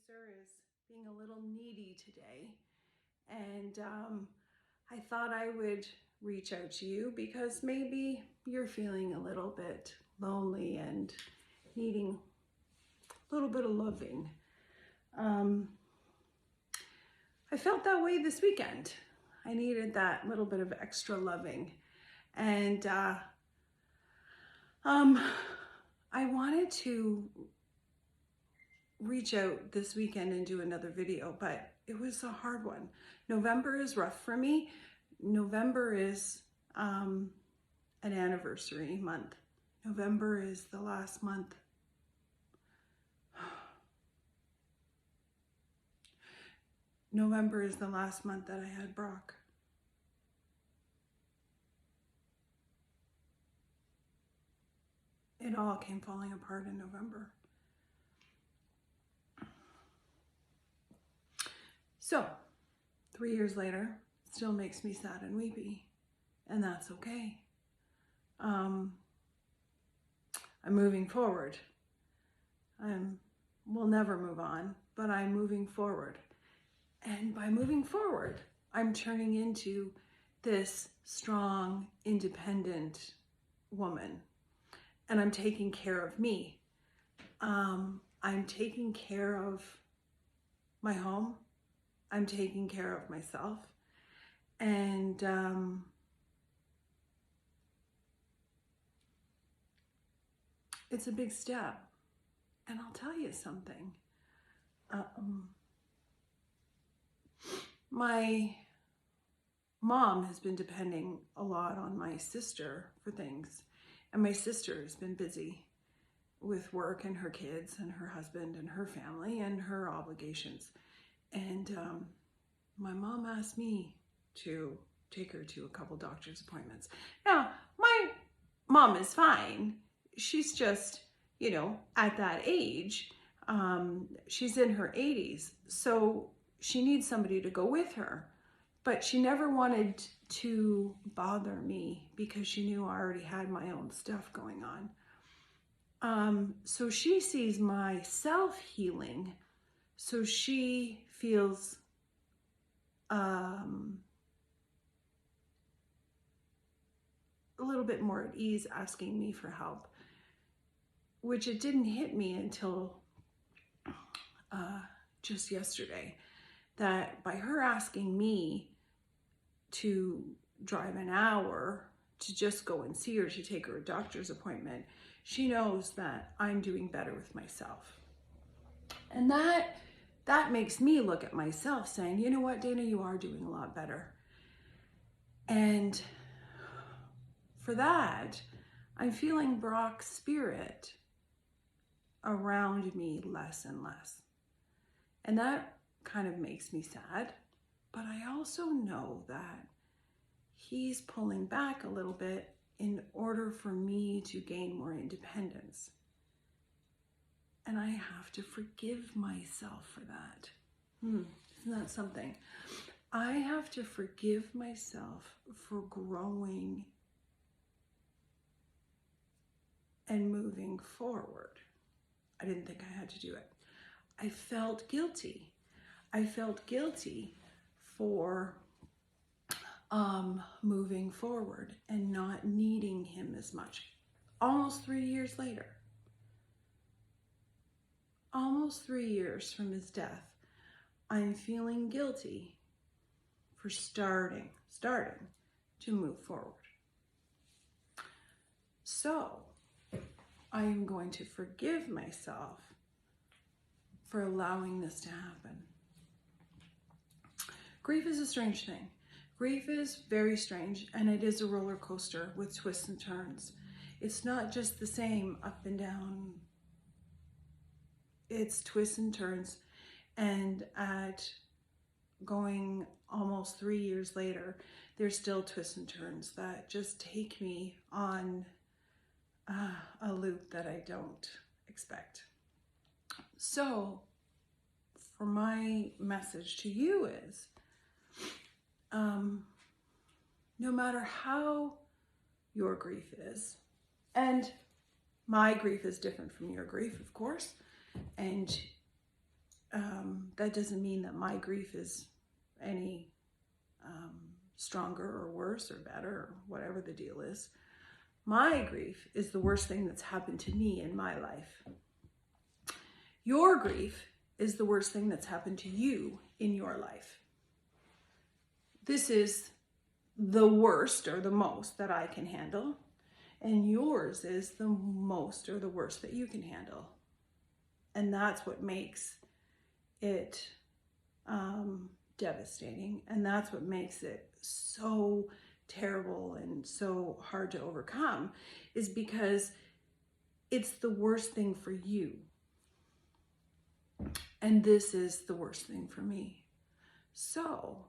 producer is being a little needy today, and I thought I would reach out to you because maybe you're feeling a little bit lonely and needing a little bit of loving. I felt that way this weekend. I needed that little bit of extra loving, and I wanted to reach out this weekend and do another video, but it was a hard one. November is rough for me. November is an anniversary month. November is the last month. November is the last month that I had Brock. It all came falling apart in November. So, 3 years later, it still makes me sad and weepy, and that's okay. I'm moving forward. We'll never move on, but I'm moving forward. And by moving forward, I'm turning into this strong, independent woman. And I'm taking care of me. I'm taking care of my home. I'm taking care of myself. And it's a big step. And I'll tell you something. My mom has been depending a lot on my sister for things. And my sister has been busy with work and her kids and her husband and her family and her obligations. And my mom asked me to take her to a couple doctor's appointments. Now, my mom is fine. She's just, at that age, she's in her 80s. So she needs somebody to go with her. But she never wanted to bother me because she knew I already had my own stuff going on. So she sees my self-healing. So she feels a little bit more at ease asking me for help, which it didn't hit me until just yesterday, that by her asking me to drive an hour to just go and see her, to take her a doctor's appointment, she knows that I'm doing better with myself. And that makes me look at myself saying, you know what, Dana, you are doing a lot better. And for that, I'm feeling Brock's spirit around me less and less. And that kind of makes me sad. But I also know that he's pulling back a little bit in order for me to gain more independence. And I have to forgive myself for that. Isn't that something? I have to forgive myself for growing and moving forward. I didn't think I had to do it. I felt guilty. I felt guilty for moving forward and not needing him as much. Almost 3 years later. Almost 3 years from his death, I'm feeling guilty for starting to move forward. So I am going to forgive myself for allowing this to happen. Grief is a strange thing. Grief is very strange, and it is a roller coaster with twists and turns. It's not just the same up and down. It's twists and turns, and at going almost 3 years later, there's still twists and turns that just take me on a loop that I don't expect. So, for my message to you is, no matter how your grief is, and my grief is different from your grief, of course, and that doesn't mean that my grief is any stronger or worse or better or whatever the deal is. My grief is the worst thing that's happened to me in my life. Your grief is the worst thing that's happened to you in your life. This is the worst or the most that I can handle, and yours is the most or the worst that you can handle. And that's what makes it devastating, and that's what makes it so terrible and so hard to overcome, is because it's the worst thing for you. And this is the worst thing for me. So,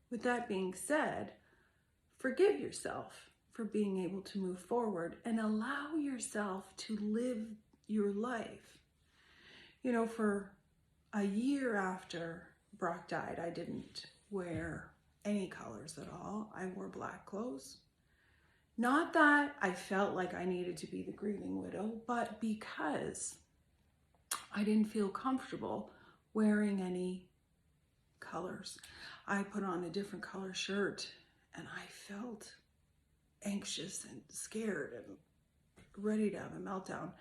with that being said, forgive yourself for being able to move forward and allow yourself to live your life. You know, for a year after Brock died, I didn't wear any colors at all. I wore black clothes. Not that I felt like I needed to be the grieving widow, but because I didn't feel comfortable wearing any colors. I put on a different color shirt and I felt anxious and scared and ready to have a meltdown.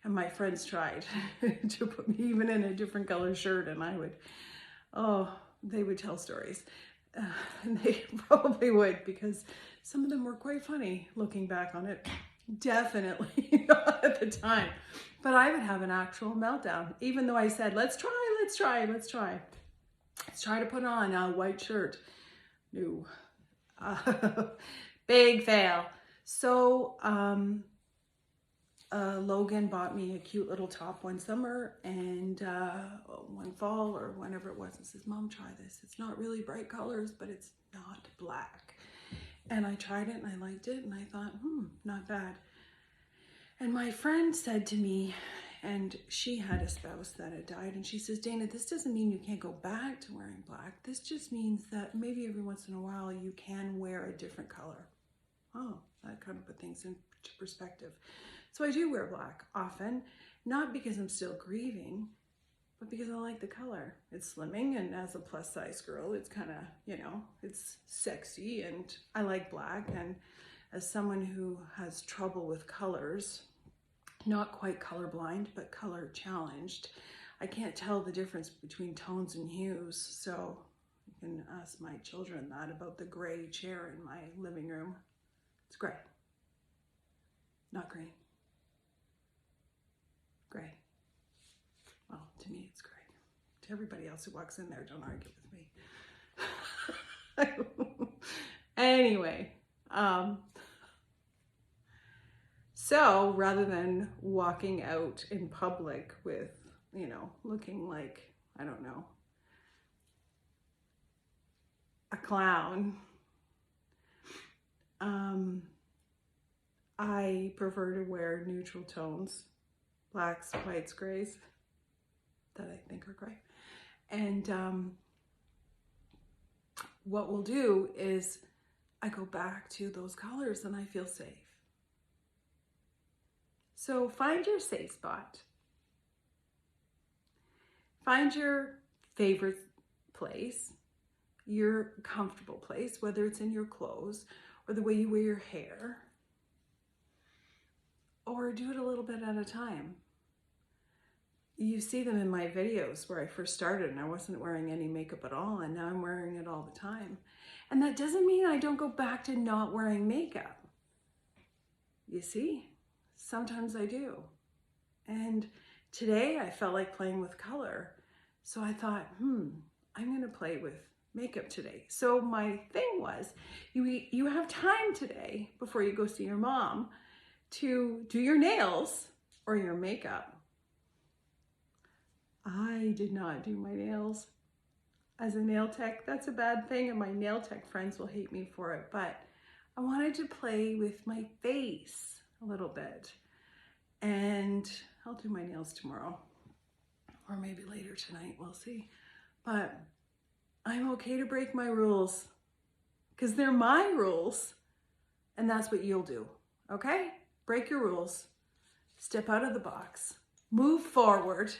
And my friends tried to put me even in a different color shirt, and they would tell stories. And they probably would, because some of them were quite funny looking back on it. Definitely not at the time. But I would have an actual meltdown, even though I said, let's try to put on a white shirt. No. Big fail. So, Logan bought me a cute little top one summer, and one fall or whenever it was, and says, Mom, try this. It's not really bright colors, but it's not black. And I tried it and I liked it, and I thought, not bad. And my friend said to me, and she had a spouse that had died, and she says, Dana, this doesn't mean you can't go back to wearing black. This just means that maybe every once in a while you can wear a different color. Oh, that kind of put things into perspective. So I do wear black often, not because I'm still grieving, but because I like the color. It's slimming, and as a plus size girl, it's kind of, it's sexy, and I like black. And as someone who has trouble with colors, not quite colorblind, but color challenged, I can't tell the difference between tones and hues. So you can ask my children that about the gray chair in my living room. It's gray, not green. Gray. Well, to me, it's gray. To everybody else who walks in there, don't argue with me. Anyway, so rather than walking out in public with, looking like, I don't know, a clown, I prefer to wear neutral tones, blacks, whites, grays, that I think are gray. And what we'll do is I go back to those colors and I feel safe. So find your safe spot. Find your favorite place, your comfortable place, whether it's in your clothes or the way you wear your hair, or do it a little bit at a time. You see them in my videos where I first started and I wasn't wearing any makeup at all, and now I'm wearing it all the time. And that doesn't mean I don't go back to not wearing makeup. You see, sometimes I do. And today I felt like playing with color. So I thought, I'm gonna play with makeup today. So my thing was, you have time today before you go see your mom to do your nails or your makeup. I did not do my nails. As a nail tech, that's a bad thing, and my nail tech friends will hate me for it, but I wanted to play with my face a little bit. And I'll do my nails tomorrow, or maybe later tonight, we'll see. But I'm okay to break my rules, because they're my rules, and that's what you'll do, okay? Break your rules, step out of the box, Move forward.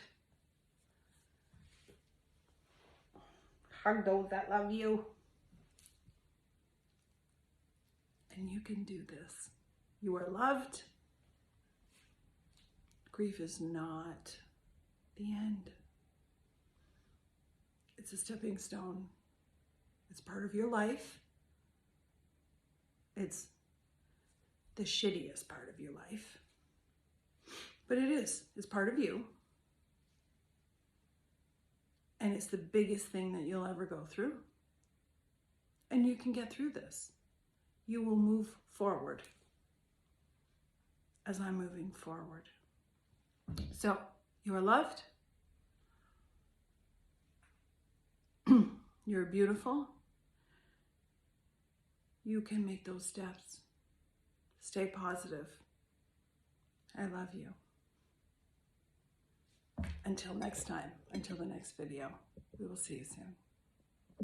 Hug those that love you. And you can do this. You are loved. Grief is not the end. It's a stepping stone. It's part of your life. It's the shittiest part of your life. But it is. It's part of you. And it's the biggest thing that you'll ever go through. And you can get through this. You will move forward as I'm moving forward. So, you are loved. You're beautiful. You can make those steps. Stay positive. I love you. Until next time, until the next video, we will see you soon.